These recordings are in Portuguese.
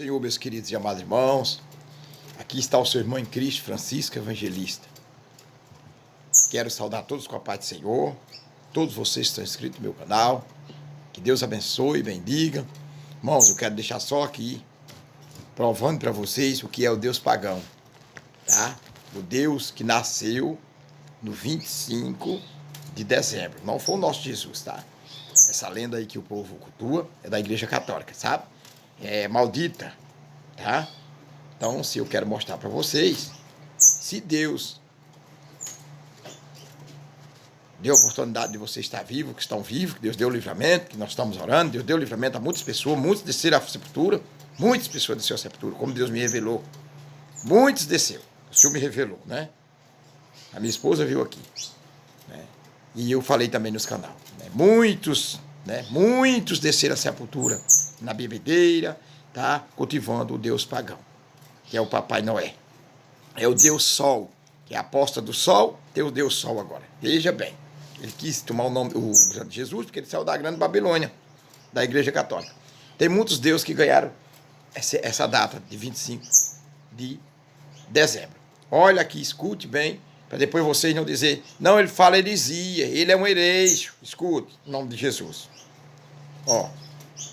Senhor, meus queridos e amados irmãos, aqui está o seu irmão em Cristo, Francisco Evangelista. Quero saudar todos com a paz do Senhor, todos vocês que estão inscritos no meu canal. Que Deus abençoe e bendiga. Irmãos, eu quero deixar só aqui, provando para vocês o que é o Deus pagão, tá? O Deus que nasceu no 25 de dezembro. Não foi o nosso Jesus, tá? Essa lenda aí que o povo cultua é da Igreja Católica, sabe? É maldita, tá? Então, se eu quero mostrar para vocês, se Deus deu a oportunidade de você estar vivo, que estão vivos, que Deus deu o livramento, que nós estamos orando, Deus deu o livramento a muitas pessoas, muitos desceram à sepultura, muitas pessoas desceram à sepultura, como Deus me revelou. Muitos desceram, o Senhor me revelou, né? A minha esposa viu aqui, né? E eu falei também nos canais, né? Muitos desceram à sepultura na bebedeira, tá? Cultivando o Deus pagão, que é o Papai Noé. É o Deus Sol, que é a aposta do Sol, tem o Deus Sol agora. Veja bem, ele quis tomar o nome de Jesus porque ele saiu da grande Babilônia, da Igreja Católica. Tem muitos deuses que ganharam essa data de 25 de dezembro. Olha aqui, escute bem, para depois vocês não dizer, não, ele fala heresia, ele é um herege. Escute, em nome de Jesus. Ó.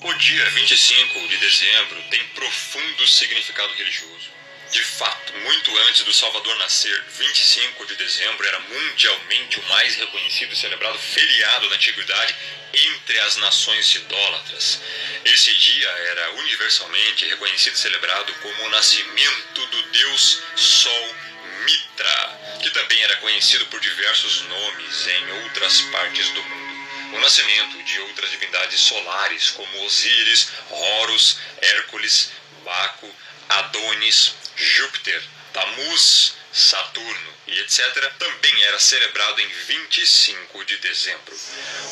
O dia 25 de dezembro tem profundo significado religioso. De fato, muito antes do Salvador nascer, 25 de dezembro era mundialmente o mais reconhecido e celebrado feriado da antiguidade entre as nações idólatras. Esse dia era universalmente reconhecido e celebrado como o nascimento do deus Sol Mitra, que também era conhecido por diversos nomes em outras partes do mundo. O nascimento de outras divindades solares, como Osíris, Horus, Hércules, Baco, Adonis, Júpiter, Tamuz, Saturno e etc., também era celebrado em 25 de dezembro.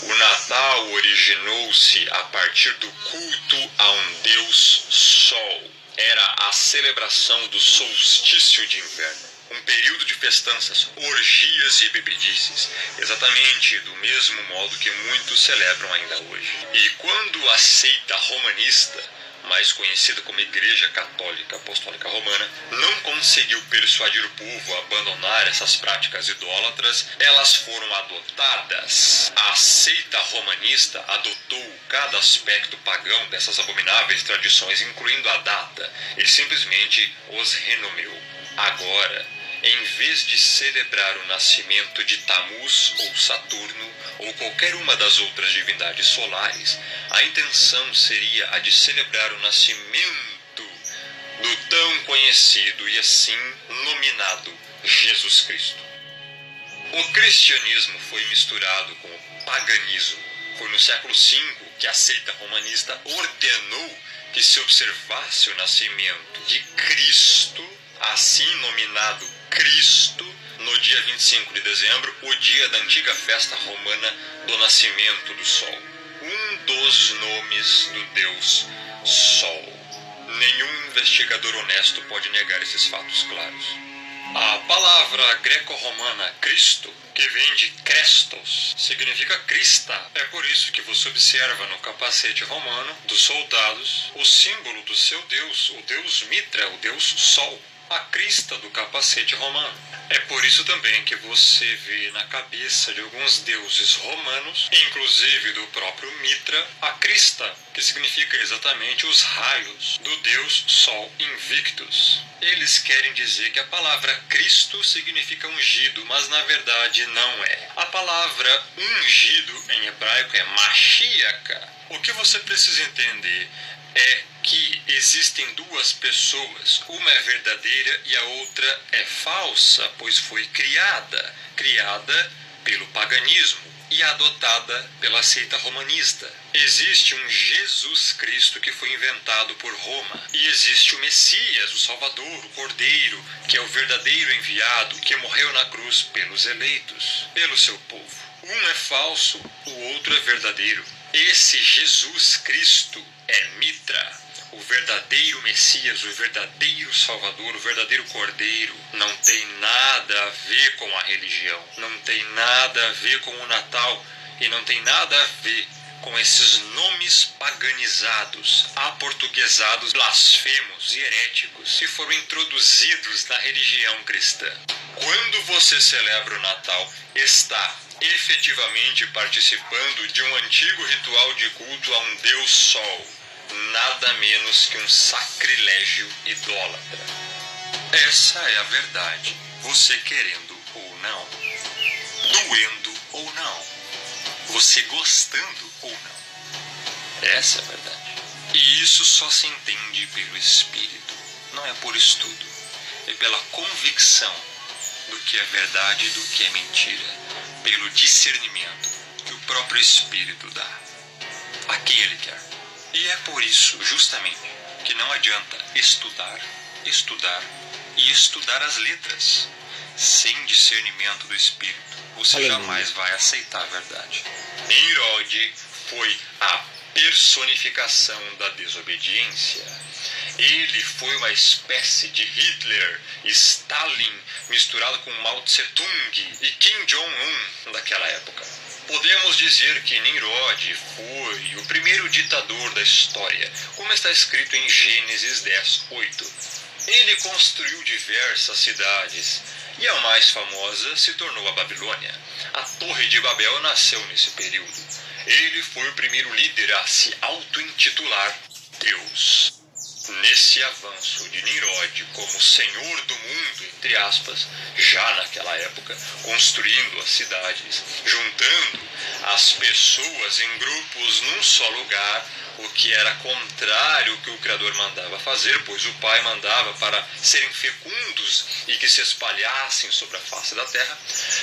O Natal originou-se a partir do culto a um deus Sol. Era a celebração do solstício de inverno. Um período de festanças, orgias e bebedices, exatamente do mesmo modo que muitos celebram ainda hoje. E quando a seita romanista, mais conhecida como Igreja Católica Apostólica Romana, não conseguiu persuadir o povo a abandonar essas práticas idólatras, elas foram adotadas. A seita romanista adotou cada aspecto pagão dessas abomináveis tradições, incluindo a data, e simplesmente os renomeou. Agora, em vez de celebrar o nascimento de Tamuz ou Saturno, ou qualquer uma das outras divindades solares, a intenção seria a de celebrar o nascimento do tão conhecido e assim nominado Jesus Cristo. O cristianismo foi misturado com o paganismo. Foi no século V que a seita romanista ordenou que se observasse o nascimento de Cristo, assim nominado Cristo, no dia 25 de dezembro, o dia da antiga festa romana do nascimento do Sol. Um dos nomes do Deus Sol. Nenhum investigador honesto pode negar esses fatos claros. A palavra greco-romana Cristo, que vem de Crestos, significa crista. É por isso que você observa no capacete romano dos soldados o símbolo do seu deus, o deus Mitra, o deus Sol, a crista do capacete romano. É por isso também que você vê na cabeça de alguns deuses romanos, inclusive do próprio Mitra, a crista, que significa exatamente os raios do deus Sol Invictus. Eles querem dizer que a palavra Cristo significa ungido, mas na verdade não é. A palavra ungido em hebraico é Mashiach. O que você precisa entender é que existem duas pessoas, uma é verdadeira e a outra é falsa, pois foi criada pelo paganismo e adotada pela seita romanista. Existe um Jesus Cristo que foi inventado por Roma, e existe o Messias, o Salvador, o Cordeiro, que é o verdadeiro enviado, que morreu na cruz pelos eleitos, pelo seu povo. Um é falso, o outro é verdadeiro. Esse Jesus Cristo é Mitra, o verdadeiro Messias, o verdadeiro Salvador, o verdadeiro Cordeiro. Não tem nada a ver com a religião, não tem nada a ver com o Natal e não tem nada a ver com esses nomes paganizados, aportuguesados, blasfemos e heréticos que foram introduzidos na religião cristã. Quando você celebra o Natal, está efetivamente participando de um antigo ritual de culto a um Deus Sol, nada menos que um sacrilégio idólatra. Essa é a verdade, você querendo ou não, doendo ou não, você gostando ou não. Essa é a verdade. E isso só se entende pelo Espírito, não é por estudo, é pela convicção do que é verdade e do que é mentira, pelo discernimento que o próprio Espírito dá a quem Ele quer. E é por isso, justamente, que não adianta estudar e estudar as letras. Sem discernimento do Espírito, você jamais vai aceitar a verdade. Nimrod foi a personificação da desobediência. Ele foi uma espécie de Hitler, Stalin, misturado com Mao Tse-tung e Kim Jong-un daquela época. Podemos dizer que Nimrod foi o primeiro ditador da história, como está escrito em Gênesis 10:8. Ele construiu diversas cidades, e a mais famosa se tornou a Babilônia. A Torre de Babel nasceu nesse período. Ele foi o primeiro líder a se auto-intitular Deus. Nesse avanço de Nimrod como senhor do mundo, entre aspas, já naquela época, construindo as cidades, juntando as pessoas em grupos num só lugar, o que era contrário ao que o Criador mandava fazer, pois o Pai mandava para serem fecundos e que se espalhassem sobre a face da terra.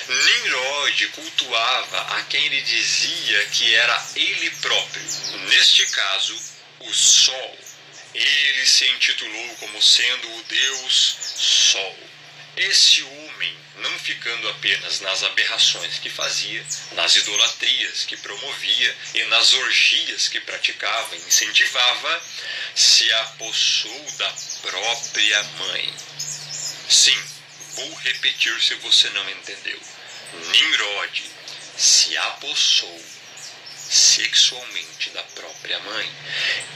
Nimrod cultuava a quem ele dizia que era ele próprio, neste caso, o Sol. Ele se intitulou como sendo o Deus Sol. Esse homem, não ficando apenas nas aberrações que fazia, nas idolatrias que promovia e nas orgias que praticava e incentivava, se apossou da própria mãe. Sim, vou repetir se você não entendeu. Nimrod se apossou sexualmente da própria mãe.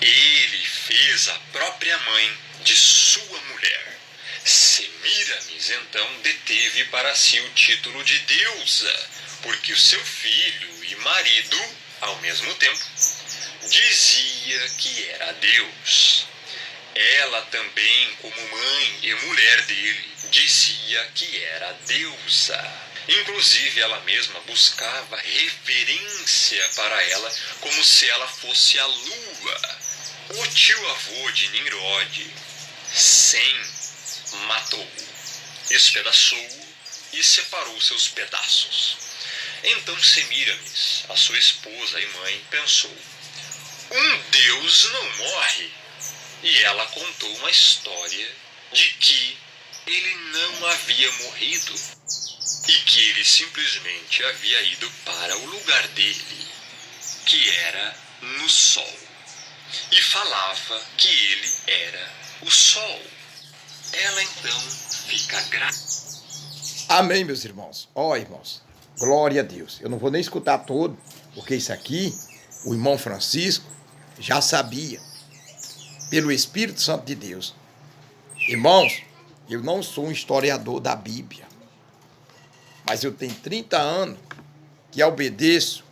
Ele fez a própria mãe de sua mulher. Semíramis, então, deteve para si o título de deusa, porque o seu filho e marido, ao mesmo tempo, dizia que era Deus. Ela também, como mãe e mulher dele, dizia que era deusa. Inclusive, ela mesma buscava reverência para ela, como se ela fosse a lua. O tio-avô de Nimrod, Sem, matou-o, espedaçou-o e separou seus pedaços. Então Semíramis, a sua esposa e mãe, pensou: um Deus não morre. E ela contou uma história de que ele não havia morrido e que ele simplesmente havia ido para o lugar dele, que era no Sol, e falava que ele era o Sol. Ela então fica grávida. Amém, meus irmãos. Irmãos, glória a Deus. Eu não vou nem escutar todo, porque isso aqui, o irmão Francisco já sabia, pelo Espírito Santo de Deus. Irmãos, eu não sou um historiador da Bíblia, mas eu tenho 30 anos que obedeço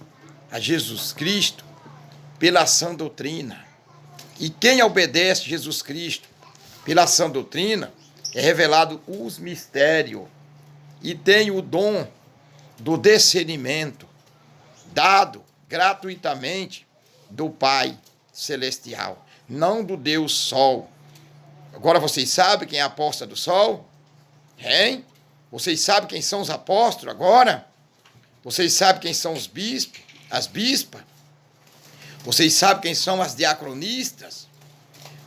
a Jesus Cristo pela sã doutrina. E quem obedece a Jesus Cristo pela sã doutrina é revelado os mistérios e tem o dom do discernimento dado gratuitamente do Pai Celestial, não do Deus Sol. Agora vocês sabem quem é a apóstola do Sol? Hein? Vocês sabem quem são os apóstolos agora? Vocês sabem quem são os bispos, as bispas? Vocês sabem quem são as diacronistas?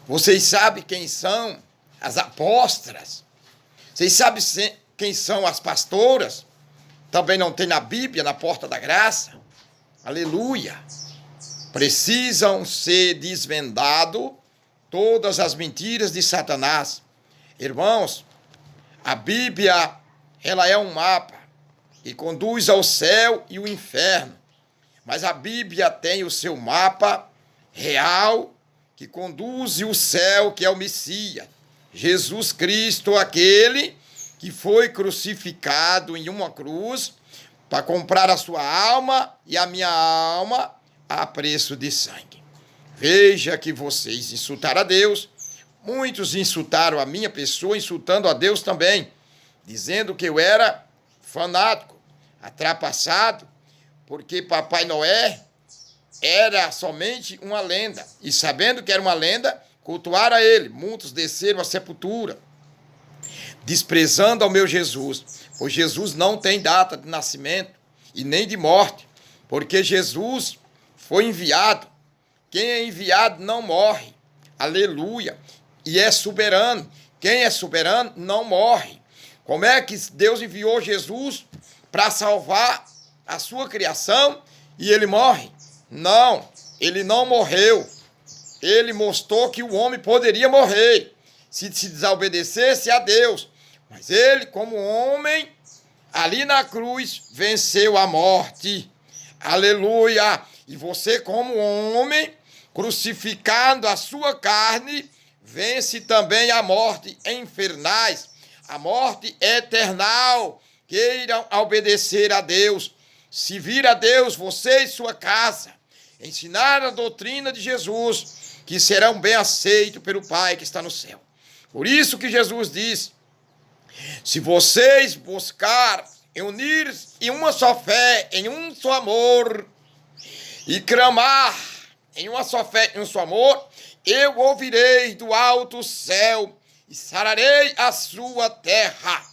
Vocês sabem quem são as apóstolas? Vocês sabem quem são as pastoras? Também não tem na Bíblia, na porta da graça? Aleluia! Precisam ser desvendadas todas as mentiras de Satanás. Irmãos, a Bíblia, ela é um mapa que conduz ao céu e o inferno. mas a Bíblia tem o seu mapa real que conduz o céu, que é o Messias. Jesus Cristo, aquele que foi crucificado em uma cruz para comprar a sua alma e a minha alma a preço de sangue. Veja que vocês insultaram a Deus, muitos insultaram a minha pessoa, insultando a Deus também, dizendo que eu era fanático, atrapassado, porque Papai Noé era somente uma lenda. E sabendo que era uma lenda, cultuaram a ele. Muitos desceram à sepultura, desprezando ao meu Jesus. Pois Jesus não tem data de nascimento e nem de morte, porque Jesus foi enviado. Quem é enviado não morre. Aleluia. E é soberano. Quem é soberano não morre. Como é que Deus enviou Jesus para salvar a sua criação e ele morre? Não, ele não morreu. Ele mostrou que o homem poderia morrer se desobedecesse a Deus. Mas ele, como homem, ali na cruz, venceu a morte. Aleluia! E você, como homem, crucificando a sua carne, vence também a morte infernais, a morte eternal. Queiram obedecer a Deus, servir a Deus, você e sua casa, ensinar a doutrina de Jesus, que serão bem aceitos pelo Pai que está no céu. Por isso que Jesus diz: se vocês buscarem unir em uma só fé, em um só amor, e clamar em uma só fé, em um só amor, eu ouvirei do alto céu e sararei a sua terra.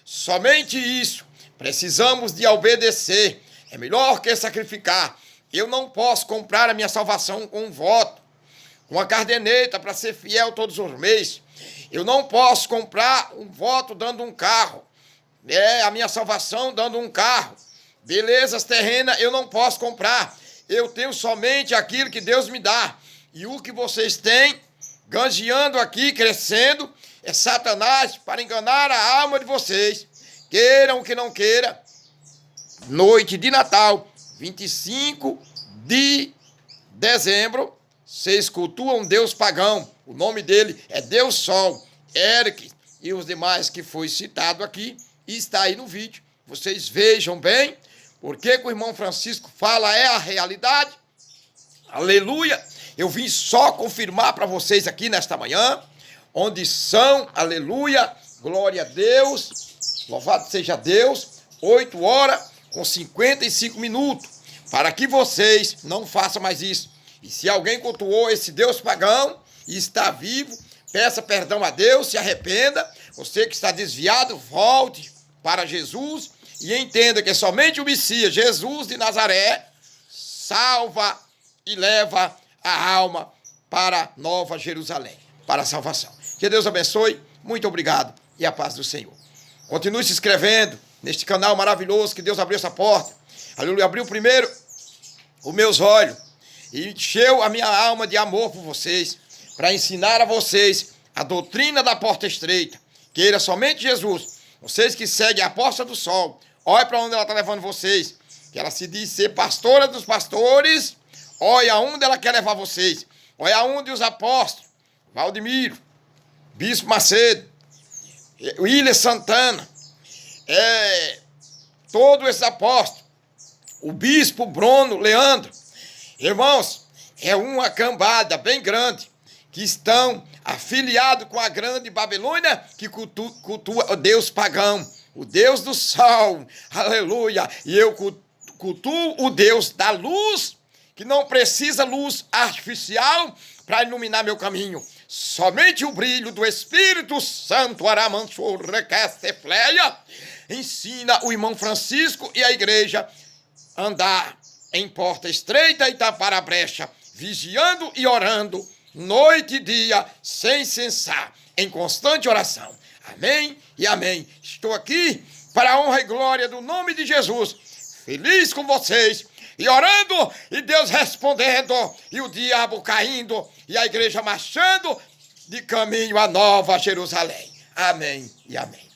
Somente isso. Precisamos de obedecer. É melhor que sacrificar. Eu não posso comprar a minha salvação com um voto, com uma caderneta para ser fiel todos os meses. Eu não posso comprar um voto dando um carro. A minha salvação dando um carro. Belezas terrenas eu não posso comprar. Eu tenho somente aquilo que Deus me dá. E o que vocês têm, ganjeando aqui, crescendo, é Satanás para enganar a alma de vocês. Queiram que não queira, noite de Natal, 25 de dezembro, vocês cultuam um Deus pagão. O nome dele é Deus Sol, Eric e os demais que foi citado aqui, e está aí no vídeo. Vocês vejam bem, porque o irmão Francisco fala é a realidade. Aleluia! Eu vim só confirmar para vocês aqui nesta manhã, onde são, aleluia, glória a Deus, louvado seja Deus, 8 horas com 55 minutos, para que vocês não façam mais isso. E se alguém cultuou esse Deus pagão e está vivo, peça perdão a Deus, se arrependa. Você que está desviado, volte para Jesus e entenda que somente o Messias, Jesus de Nazaré, salva e leva a alma para Nova Jerusalém, para a salvação. Que Deus abençoe, muito obrigado e a paz do Senhor. Continue se inscrevendo neste canal maravilhoso que Deus abriu essa porta. Aleluia, abriu primeiro os meus olhos e encheu a minha alma de amor por vocês, para ensinar a vocês a doutrina da porta estreita. Queira somente Jesus. Vocês que seguem a porta do sol, olha para onde ela está levando vocês, que ela se diz ser pastora dos pastores. Olha aonde ela quer levar vocês. Olha aonde os apóstolos, Valdemiro, Bispo Macedo, William Santana, todos esses apóstolos, o Bispo Bruno Leandro, irmãos, é uma cambada bem grande, que estão afiliados com a grande Babilônia, que cultua o Deus pagão, o Deus do sol, aleluia, e eu cultuo o Deus da luz, que não precisa luz artificial para iluminar meu caminho. Somente o brilho do Espírito Santo, ensina o irmão Francisco e a igreja a andar em porta estreita e tapar a brecha, vigiando e orando, noite e dia, sem cessar, em constante oração. Amém e amém. Estou aqui para a honra e glória do nome de Jesus. Feliz com vocês. E orando, e Deus respondendo, e o diabo caindo, e a igreja marchando de caminho a Nova Jerusalém. Amém e amém.